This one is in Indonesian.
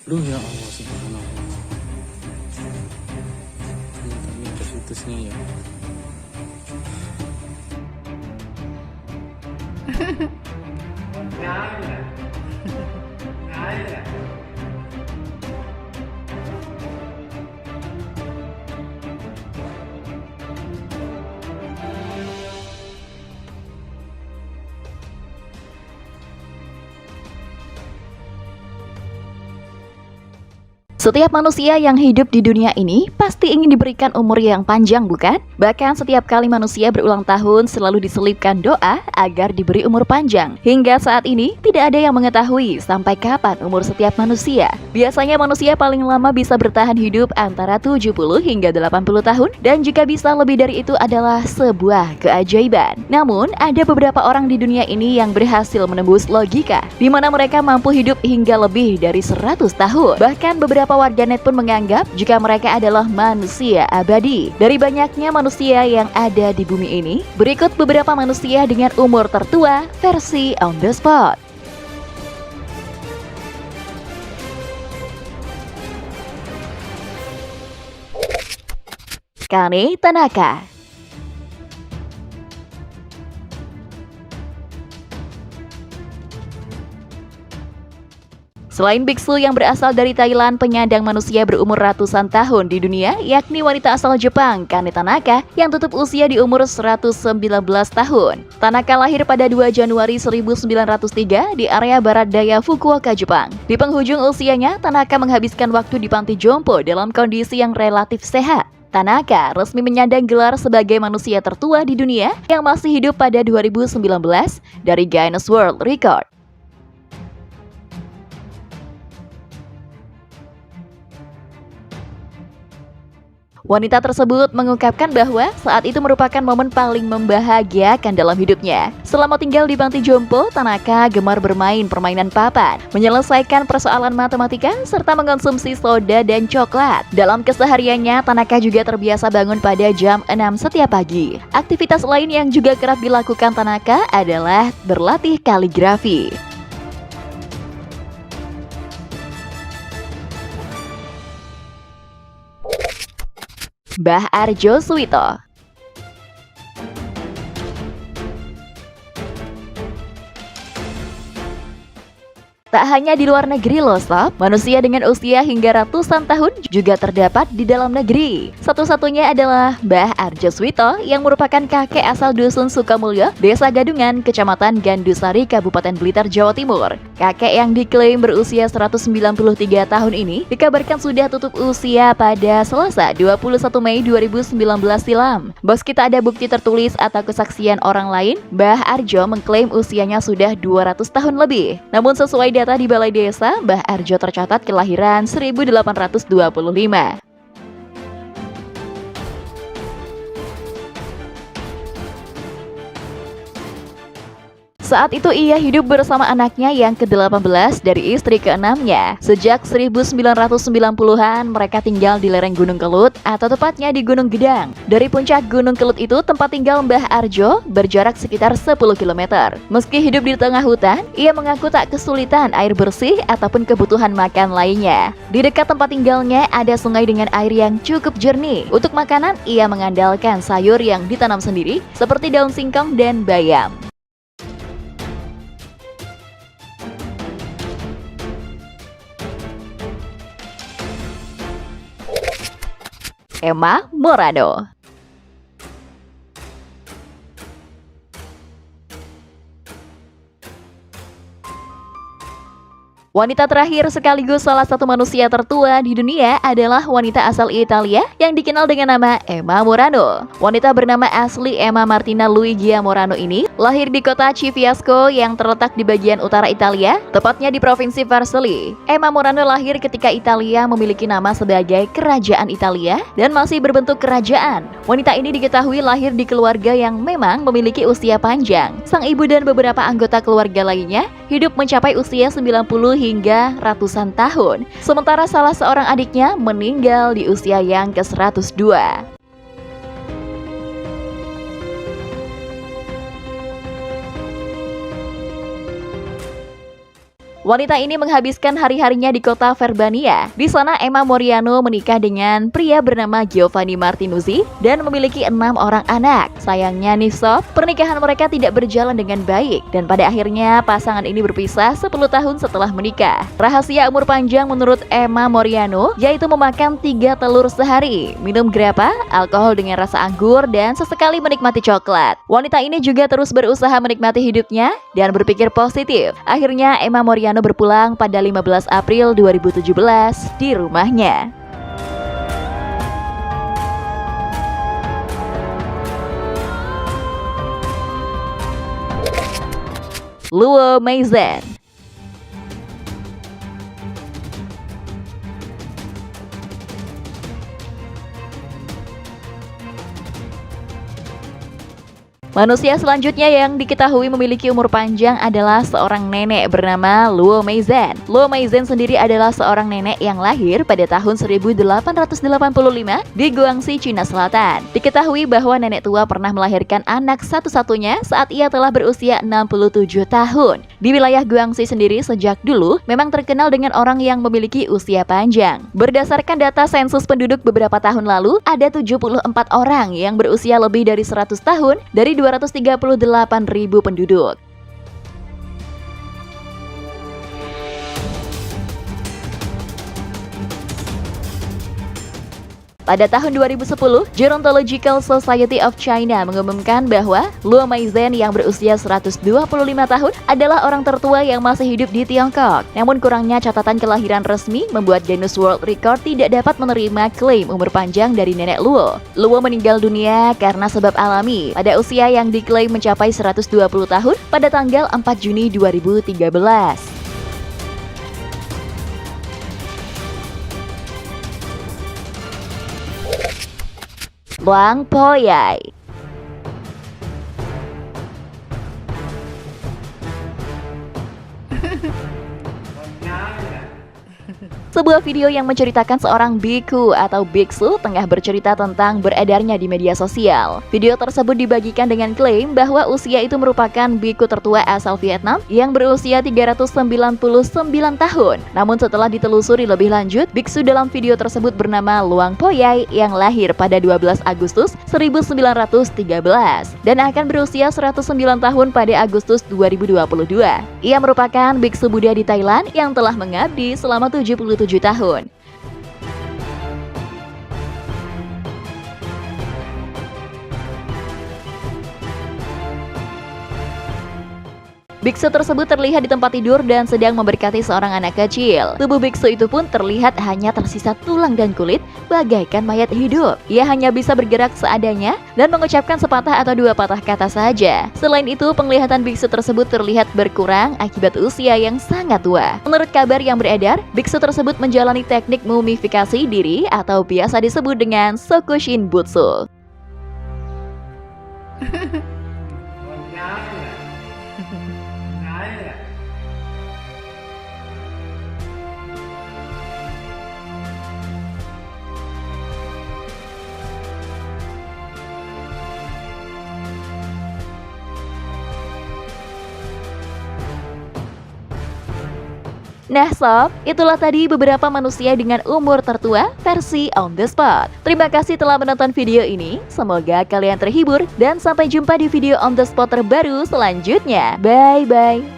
Duh ya Allah subhanallah. Ini terputusnya ya. Setiap manusia yang hidup di dunia ini pasti ingin diberikan umur yang panjang, bukan? Bahkan setiap kali manusia berulang tahun selalu diselipkan doa agar diberi umur panjang. Hingga saat ini tidak ada yang mengetahui sampai kapan umur setiap manusia. Biasanya manusia paling lama bisa bertahan hidup antara 70 hingga 80 tahun, dan jika bisa lebih dari itu adalah sebuah keajaiban. Namun, ada beberapa orang di dunia ini yang berhasil menembus logika, di mana mereka mampu hidup hingga lebih dari 100 tahun. Bahkan beberapa warganet pun menganggap jika mereka adalah manusia abadi. Dari banyaknya manusia yang ada di bumi ini, berikut beberapa manusia dengan umur tertua versi on the spot. Kane Tanaka. Selain biksu yang berasal dari Thailand, penyandang manusia berumur ratusan tahun di dunia, yakni wanita asal Jepang, Kane Tanaka, yang tutup usia di umur 119 tahun. Tanaka lahir pada 2 Januari 1903 di area barat daya Fukuoka, Jepang. Di penghujung usianya, Tanaka menghabiskan waktu di panti jompo dalam kondisi yang relatif sehat. Tanaka resmi menyandang gelar sebagai manusia tertua di dunia yang masih hidup pada 2019 dari Guinness World Record. Wanita tersebut mengungkapkan bahwa saat itu merupakan momen paling membahagiakan dalam hidupnya. Selama tinggal di panti jompo, Tanaka gemar bermain permainan papan, menyelesaikan persoalan matematika, serta mengonsumsi soda dan coklat. Dalam kesehariannya, Tanaka juga terbiasa bangun pada jam 6 setiap pagi. Aktivitas lain yang juga kerap dilakukan Tanaka adalah berlatih kaligrafi. Mbah Arjo Suwito. Tak hanya di luar negeri loh sob, manusia dengan usia hingga ratusan tahun juga terdapat di dalam negeri. Satu-satunya adalah Mbah Arjo Suwito yang merupakan kakek asal Dusun Sukamulyo, Desa Gadungan, Kecamatan Gandusari, Kabupaten Blitar, Jawa Timur. Kakek yang diklaim berusia 193 tahun ini dikabarkan sudah tutup usia pada Selasa 21 Mei 2019 silam. Meski tak ada bukti tertulis atau kesaksian orang lain, Mbah Arjo mengklaim usianya sudah 200 tahun lebih. Namun sesuai data di Balai Desa, Mbah Arjo tercatat kelahiran 1825. Saat itu ia hidup bersama anaknya yang ke-18 dari istri ke-6-nya. Sejak 1990-an mereka tinggal di lereng Gunung Kelut, atau tepatnya di Gunung Gedang. Dari puncak Gunung Kelut itu tempat tinggal Mbah Arjo berjarak sekitar 10 km. Meski hidup di tengah hutan, ia mengaku tak kesulitan air bersih ataupun kebutuhan makan lainnya. Di dekat tempat tinggalnya ada sungai dengan air yang cukup jernih. Untuk makanan ia mengandalkan sayur yang ditanam sendiri seperti daun singkong dan bayam. Emma Morano. Wanita terakhir sekaligus salah satu manusia tertua di dunia adalah wanita asal Italia yang dikenal dengan nama Emma Morano. Wanita bernama asli Emma Martina Luigia Morano ini lahir di kota Civiasco yang terletak di bagian utara Italia, tepatnya di provinsi Vercelli. Emma Morano lahir ketika Italia memiliki nama sebagai Kerajaan Italia dan masih berbentuk kerajaan. Wanita ini diketahui lahir di keluarga yang memang memiliki usia panjang. Sang ibu dan beberapa anggota keluarga lainnya hidup mencapai usia 90 hingga ratusan tahun. Sementara salah seorang adiknya meninggal di usia yang ke-102. Wanita ini menghabiskan hari-harinya di kota Verbania. Di sana Emma Moriano menikah dengan pria bernama Giovanni Martinuzzi dan memiliki 6 orang anak. Sayangnya nih sob, pernikahan mereka tidak berjalan dengan baik dan pada akhirnya pasangan ini berpisah 10 tahun setelah menikah. Rahasia umur panjang menurut Emma Moriano yaitu memakan 3 telur sehari, minum grappa, alkohol dengan rasa anggur, dan sesekali menikmati coklat. Wanita ini juga terus berusaha menikmati hidupnya dan berpikir positif. Akhirnya Emma Moriano berpulang pada 15 April 2017 di rumahnya. Luo Meizen. Manusia selanjutnya yang diketahui memiliki umur panjang adalah seorang nenek bernama Luo Meizen. Luo Meizen sendiri adalah seorang nenek yang lahir pada tahun 1885 di Guangxi, Cina Selatan. Diketahui bahwa nenek tua pernah melahirkan anak satu-satunya saat ia telah berusia 67 tahun. Di wilayah Guangxi sendiri sejak dulu memang terkenal dengan orang yang memiliki usia panjang. Berdasarkan data sensus penduduk beberapa tahun lalu, ada 74 orang yang berusia lebih dari 100 tahun dari 238.000 penduduk. Pada tahun 2010, Gerontological Society of China mengumumkan bahwa Luo Meizen yang berusia 125 tahun adalah orang tertua yang masih hidup di Tiongkok. Namun kurangnya catatan kelahiran resmi membuat Guinness World Record tidak dapat menerima klaim umur panjang dari nenek Luo. Luo meninggal dunia karena sebab alami pada usia yang diklaim mencapai 120 tahun pada tanggal 4 Juni 2013. Wang Poyai. Sebuah video yang menceritakan seorang biku atau biksu tengah bercerita tentang beredarnya di media sosial. Video tersebut dibagikan dengan klaim bahwa usia itu merupakan biku tertua asal Vietnam yang berusia 399 tahun. Namun setelah ditelusuri lebih lanjut, biksu dalam video tersebut bernama Luang Poyai yang lahir pada 12 Agustus 1913 dan akan berusia 109 tahun pada Agustus 2022. Ia merupakan biksu Buddha di Thailand yang telah mengabdi selama 77 tahun. Biksu tersebut terlihat di tempat tidur dan sedang memberkati seorang anak kecil. Tubuh biksu itu pun terlihat hanya tersisa tulang dan kulit, bagaikan mayat hidup. Ia hanya bisa bergerak seadanya dan mengucapkan sepatah atau 2 patah kata saja. Selain itu, penglihatan biksu tersebut terlihat berkurang akibat usia yang sangat tua. Menurut kabar yang beredar, biksu tersebut menjalani teknik mumifikasi diri atau biasa disebut dengan Sokushin Butsu. Nah sob, itulah tadi beberapa manusia dengan umur tertua versi On The Spot. Terima kasih telah menonton video ini, semoga kalian terhibur dan sampai jumpa di video On The Spot terbaru selanjutnya. Bye-bye.